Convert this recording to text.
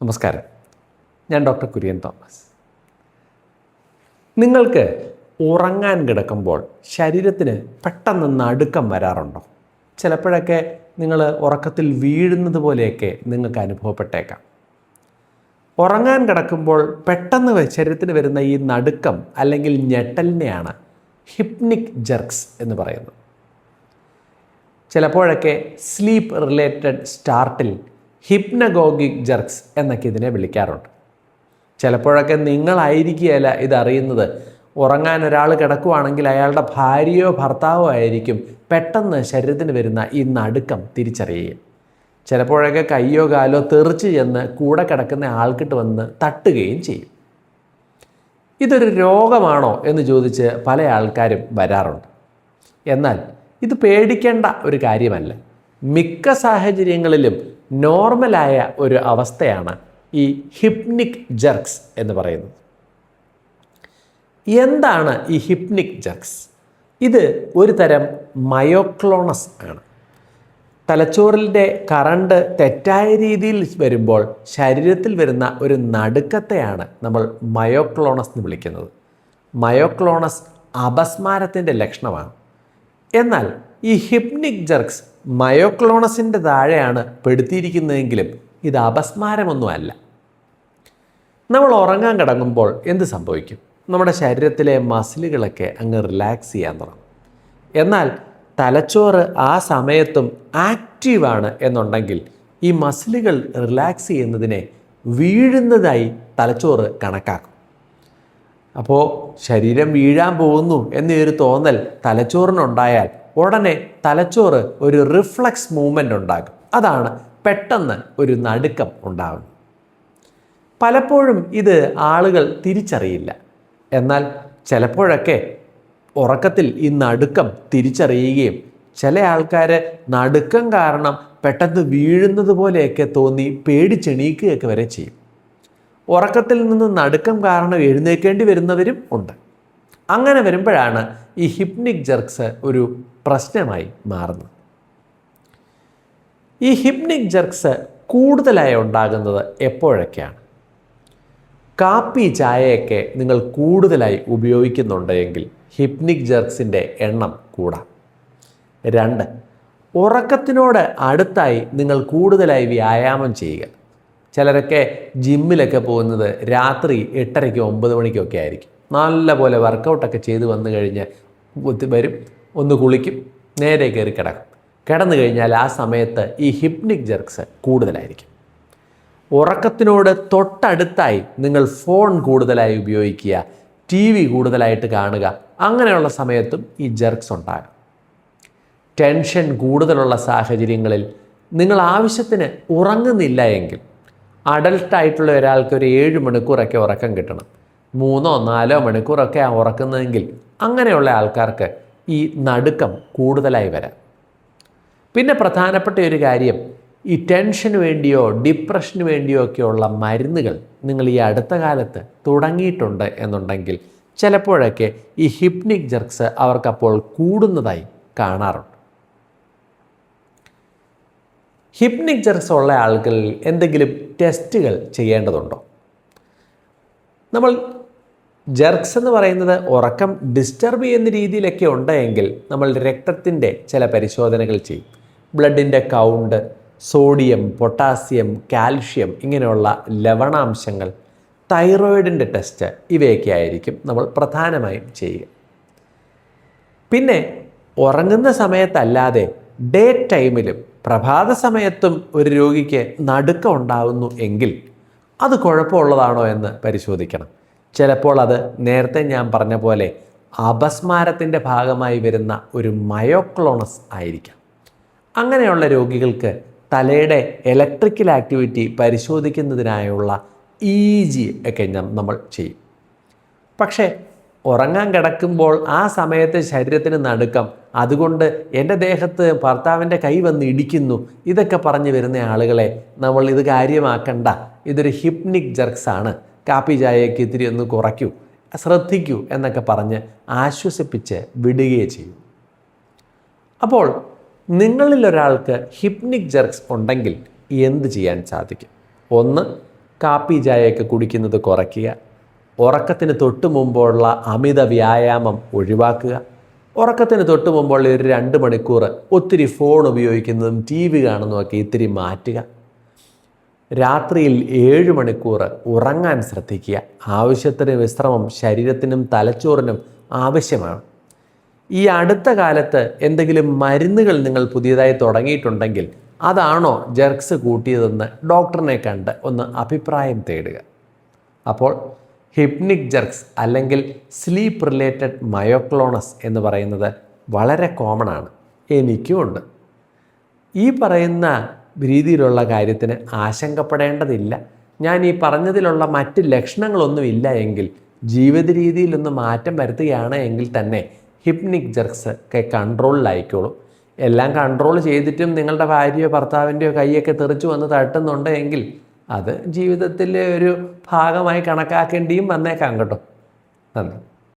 നമസ്കാരം, ഞാൻ doctor Kurian Thomas. നിങ്ങൾക്ക് ഉറങ്ങാൻ കിടക്കുമ്പോൾ ശരീരത്തിന് പെട്ടെന്ന് നടുക്കം വരാറുണ്ടോ? ചിലപ്പോഴൊക്കെ നിങ്ങൾ ഉറക്കത്തിൽ വീഴുന്നത് പോലെയൊക്കെ നിങ്ങൾക്ക് അനുഭവപ്പെട്ടേക്കാം. ഉറങ്ങാൻ കിടക്കുമ്പോൾ പെട്ടെന്ന് ശരീരത്തിന് വരുന്ന ഈ നടുക്കം അല്ലെങ്കിൽ ഞെട്ടലിനെയാണ് ഹിപ്നിക് ജെർക്സ് എന്ന് പറയുന്നത്. ചിലപ്പോഴൊക്കെ സ്ലീപ്പ് റിലേറ്റഡ് സ്റ്റാർട്ടിൽ ഹിപ്നഗോഗിക് ജെർക്സ് എന്നൊക്കെ ഇതിനെ വിളിക്കാറുണ്ട്. ചിലപ്പോഴൊക്കെ നിങ്ങളായിരിക്കുകയല്ല ഇതറിയുന്നത്. ഉറങ്ങാൻ ഒരാൾ കിടക്കുകയാണെങ്കിൽ അയാളുടെ ഭാര്യയോ ഭർത്താവോ ആയിരിക്കും പെട്ടെന്ന് ശരീരത്തിന് വരുന്ന ഈ നടുക്കം തിരിച്ചറിയുക. ചിലപ്പോഴൊക്കെ കയ്യോ കാലോ തെറിച്ച് ചെന്ന് കൂടെ കിടക്കുന്ന ആൾക്കിട്ട് വന്ന് തട്ടുകയും ചെയ്യും. ഇതൊരു രോഗമാണോ എന്ന് ചോദിച്ച് പല ആൾക്കാരും വരാറുണ്ട്. എന്നാൽ ഇത് പേടിക്കേണ്ട ഒരു കാര്യമല്ല. മിക്ക സാഹചര്യങ്ങളിലും നോർമലായ ഒരു അവസ്ഥയാണ് ഈ ഹിപ്നിക് ജെർക്സ് എന്ന് പറയുന്നത്. എന്താണ് ഈ ഹിപ്നിക് ജെർക്സ്? ഇത് ഒരു തരം മയോക്ലോണസ് ആണ്. തലച്ചോറിൻ്റെ കറണ്ട് തെറ്റായ രീതിയിൽ വരുമ്പോൾ ശരീരത്തിൽ വരുന്ന ഒരു നടുക്കത്തെയാണ് നമ്മൾ മയോക്ലോണസ് എന്ന് വിളിക്കുന്നത്. മയോക്ലോണസ് അപസ്മാരത്തിൻ്റെ ലക്ഷണമാണ്. എന്നാൽ ഈ ഹിപ്നിക് ജെർക്സ് മയോക്ലോണസിൻ്റെ താഴെയാണ് പെടുത്തിയിരിക്കുന്നതെങ്കിലും ഇത് അപസ്മാരമൊന്നുമല്ല. നമ്മൾ ഉറങ്ങാൻ കിടങ്ങുമ്പോൾ എന്ത് സംഭവിക്കും? നമ്മുടെ ശരീരത്തിലെ മസിലുകളൊക്കെ അങ്ങ് റിലാക്സ് ചെയ്യാൻ തുടങ്ങും. എന്നാൽ തലച്ചോറ് ആ സമയത്തും ആക്റ്റീവാണ് എന്നുണ്ടെങ്കിൽ ഈ മസിലുകൾ റിലാക്സ് ചെയ്യുന്നതിനെ വീഴുന്നതായി തലച്ചോറ് കണക്കാക്കും. അപ്പോൾ ശരീരം വീഴാൻ പോകുന്നു എന്നൊരു തോന്നൽ തലച്ചോറിനുണ്ടായാൽ ഉടനെ തലച്ചോറ് ഒരു റിഫ്ലക്സ് മൂവ്മെൻ്റ് ഉണ്ടാകും. അതാണ് പെട്ടെന്ന് ഒരു നടുക്കം ഉണ്ടാകുന്നത്. പലപ്പോഴും ഇത് ആളുകൾ തിരിച്ചറിയില്ല. എന്നാൽ ചിലപ്പോഴൊക്കെ ഉറക്കത്തിൽ ഈ നടുക്കം തിരിച്ചറിയുകയും ചില ആൾക്കാർ നടുക്കം കാരണം പെട്ടെന്ന് വീഴുന്നത് പോലെയൊക്കെ തോന്നി പേടിച്ചെണീക്കുകയൊക്കെ വരെ ചെയ്യും. ഉറക്കത്തിൽ നിന്ന് നടുക്കം കാരണം എഴുന്നേൽക്കേണ്ടി വരുന്നവരും ഉണ്ട്. അങ്ങനെ വരുമ്പോഴാണ് ഈ ഹിപ്നിക് ജെർക്സ് ഒരു പ്രശ്നമായി മാറുന്നത്. ഈ ഹിപ്നിക് ജെർക്സ് കൂടുതലായി ഉണ്ടാകുന്നത് എപ്പോഴൊക്കെയാണ്? കാപ്പി ചായയൊക്കെ നിങ്ങൾ കൂടുതലായി ഉപയോഗിക്കുന്നുണ്ടെങ്കിൽ ഹിപ്നിക് ജെർക്സിൻ്റെ എണ്ണം കൂടാം. 2, ഉറക്കത്തിനോട് അടുത്തായി നിങ്ങൾ കൂടുതലായി വ്യായാമം ചെയ്യുക. ചിലരൊക്കെ ജിമ്മിലൊക്കെ പോകുന്നത് രാത്രി 8:30 9 മണിക്കൊക്കെ ആയിരിക്കും. നല്ലപോലെ വർക്കൗട്ടൊക്കെ ചെയ്ത് വന്നു കഴിഞ്ഞ് വരും, ഒന്ന് കുളിക്കും, നേരെ കയറി കിടക്കും. കിടന്നു കഴിഞ്ഞാൽ ആ സമയത്ത് ഈ ഹിപ്നിക് ജെർക്സ് കൂടുതലായിരിക്കും. ഉറക്കത്തിനോട് തൊട്ടടുത്തായി നിങ്ങൾ ഫോൺ കൂടുതലായി ഉപയോഗിക്കുക, TV കൂടുതലായിട്ട് കാണുക, അങ്ങനെയുള്ള സമയത്തും ഈ ജെർക്സ് ഉണ്ടാകും. ടെൻഷൻ കൂടുതലുള്ള സാഹചര്യങ്ങളിൽ നിങ്ങൾ ആവശ്യത്തിന് ഉറങ്ങുന്നില്ല എങ്കിൽ, അഡൽട്ടായിട്ടുള്ള ഒരാൾക്ക് ഒരു 7 മണിക്കൂറൊക്കെ ഉറക്കം കിട്ടണം, 3 4 മണിക്കൂറൊക്കെ ഉറക്കുന്നതെങ്കിൽ അങ്ങനെയുള്ള ആൾക്കാർക്ക് ഈ നടുക്കം കൂടുതലായി വരാം. പിന്നെ പ്രധാനപ്പെട്ട ഒരു കാര്യം, ഈ ടെൻഷന് വേണ്ടിയോ ഡിപ്രഷന് വേണ്ടിയോ ഒക്കെയുള്ള മരുന്നുകൾ നിങ്ങൾ ഈ അടുത്ത കാലത്ത് തുടങ്ങിയിട്ടുണ്ട് എന്നുണ്ടെങ്കിൽ ചിലപ്പോഴൊക്കെ ഈ ഹിപ്നിക് ജെർക്സ് അവർക്കപ്പോൾ കൂടുന്നതായി കാണാറുണ്ട്. ഹിപ്നിക് ജെർക്സ് ഉള്ള ആളുകളിൽ എന്തെങ്കിലും ടെസ്റ്റുകൾ ചെയ്യേണ്ടതുണ്ടോ? നമ്മൾ ജെർക്സ് എന്ന് പറയുന്നത് ഉറക്കം ഡിസ്റ്റർബ് ചെയ്യുന്ന രീതിയിലൊക്കെ ഉണ്ടെങ്കിൽ നമ്മൾ രക്തത്തിൻ്റെ ചില പരിശോധനകൾ ചെയ്യും. ബ്ലഡിൻ്റെ കൗണ്ട്, സോഡിയം, പൊട്ടാസ്യം, കാൽഷ്യം, ഇങ്ങനെയുള്ള ലവണാംശങ്ങൾ, തൈറോയിഡിൻ്റെ ടെസ്റ്റ്, ഇവയൊക്കെ ആയിരിക്കും നമ്മൾ പ്രധാനമായും ചെയ്യുക. പിന്നെ ഉറങ്ങുന്ന സമയത്തല്ലാതെ ഡേ ടൈമിലും പ്രഭാത സമയത്തും ഒരു രോഗിക്ക് നടുക്കം ഉണ്ടാകുന്നു എങ്കിൽ അത് കുഴപ്പമുള്ളതാണോ എന്ന് പരിശോധിക്കണം. ചിലപ്പോൾ അത് നേരത്തെ ഞാൻ പറഞ്ഞ പോലെ അപസ്മാരത്തിൻ്റെ ഭാഗമായി വരുന്ന ഒരു മയോക്ലോണസ് ആയിരിക്കാം. അങ്ങനെയുള്ള രോഗികൾക്ക് തലയുടെ ഇലക്ട്രിക്കൽ ആക്ടിവിറ്റി പരിശോധിക്കുന്നതിനായുള്ള EEG ഒക്കെ നമ്മൾ ചെയ്യും. പക്ഷേ ഉറങ്ങാൻ കിടക്കുമ്പോൾ ആ സമയത്ത് ശരീരത്തിന് നടുക്കം, അതുകൊണ്ട് എൻ്റെ ദേഹത്ത് ഭർത്താവിൻ്റെ കൈ വന്ന് ഇടിക്കുന്നു, ഇതൊക്കെ പറഞ്ഞു വരുന്ന ആളുകളെ നമ്മൾ ഇത് കാര്യമാക്കണ്ട, ഇതൊരു ഹിപ്നിക് ജെർക്സ് ആണ്, കാപ്പി ചായയൊക്കെ ഇത്തിരി ഒന്ന് കുറയ്ക്കൂ, ശ്രദ്ധിക്കൂ എന്നൊക്കെ പറഞ്ഞ് ആശ്വസിപ്പിച്ച് വിടുകയേ ചെയ്യൂ. അപ്പോൾ നിങ്ങളിൽ ഒരാൾക്ക് ഹിപ്നിക് ജെർക്സ് ഉണ്ടെങ്കിൽ എന്ത് ചെയ്യാൻ സാധിക്കും? ഒന്ന്, കാപ്പി ചായയൊക്കെ കുടിക്കുന്നത് കുറയ്ക്കുക, ഉറക്കത്തിന് തൊട്ട് മുമ്പുള്ള അമിത വ്യായാമം ഒഴിവാക്കുക, ഉറക്കത്തിന് തൊട്ട് മുമ്പുള്ള ഒരു 2 മണിക്കൂർ ഒത്തിരി ഫോൺ ഉപയോഗിക്കുന്നതും ടി വി കാണുന്നതുമൊക്കെ ഇത്തിരി മാറ്റുക, രാത്രിയിൽ 7 മണിക്കൂർ ഉറങ്ങാൻ ശ്രദ്ധിക്കുക. ആവശ്യത്തിന് വിശ്രമം ശരീരത്തിനും തലച്ചോറിനും ആവശ്യമാണ്. ഈ അടുത്ത കാലത്ത് എന്തെങ്കിലും മരുന്നുകൾ നിങ്ങൾ പുതിയതായി തുടങ്ങിയിട്ടുണ്ടെങ്കിൽ അതാണോ ജെർക്സ് കൂട്ടിയതെന്ന് ഡോക്ടറിനെ കണ്ട് ഒന്ന് അഭിപ്രായം തേടുക. അപ്പോൾ ഹിപ്നിക് ജെർക്സ് അല്ലെങ്കിൽ സ്ലീപ്പ് റിലേറ്റഡ് മയോക്ലോണസ് എന്ന് പറയുന്നത് വളരെ കോമൺ ആണ്, എനിക്കുമുണ്ട്. ഈ പറയുന്ന രീതിയിലുള്ള കാര്യത്തിന് ആശങ്കപ്പെടേണ്ടതില്ല. ഞാൻ ഈ പറഞ്ഞതിലുള്ള മറ്റ് ലക്ഷണങ്ങളൊന്നുമില്ല എങ്കിൽ, ജീവിത രീതിയിലൊന്ന് മാറ്റം വരുത്തുകയാണ് എങ്കിൽ തന്നെ ഹിപ്നിക് ജെർക്സ് ഒക്കെ കൺട്രോളിലായിക്കോളും. എല്ലാം കൺട്രോൾ ചെയ്തിട്ടും നിങ്ങളുടെ ഭാര്യയോ ഭർത്താവിൻ്റെയോ കൈയൊക്കെ തെറിച്ചു വന്ന് തട്ടുന്നുണ്ട് എങ്കിൽ അത് ജീവിതത്തിലെ ഒരു ഭാഗമായി കണക്കാക്കേണ്ടിയും വന്നേക്കാം കേട്ടോ. നന്ദി.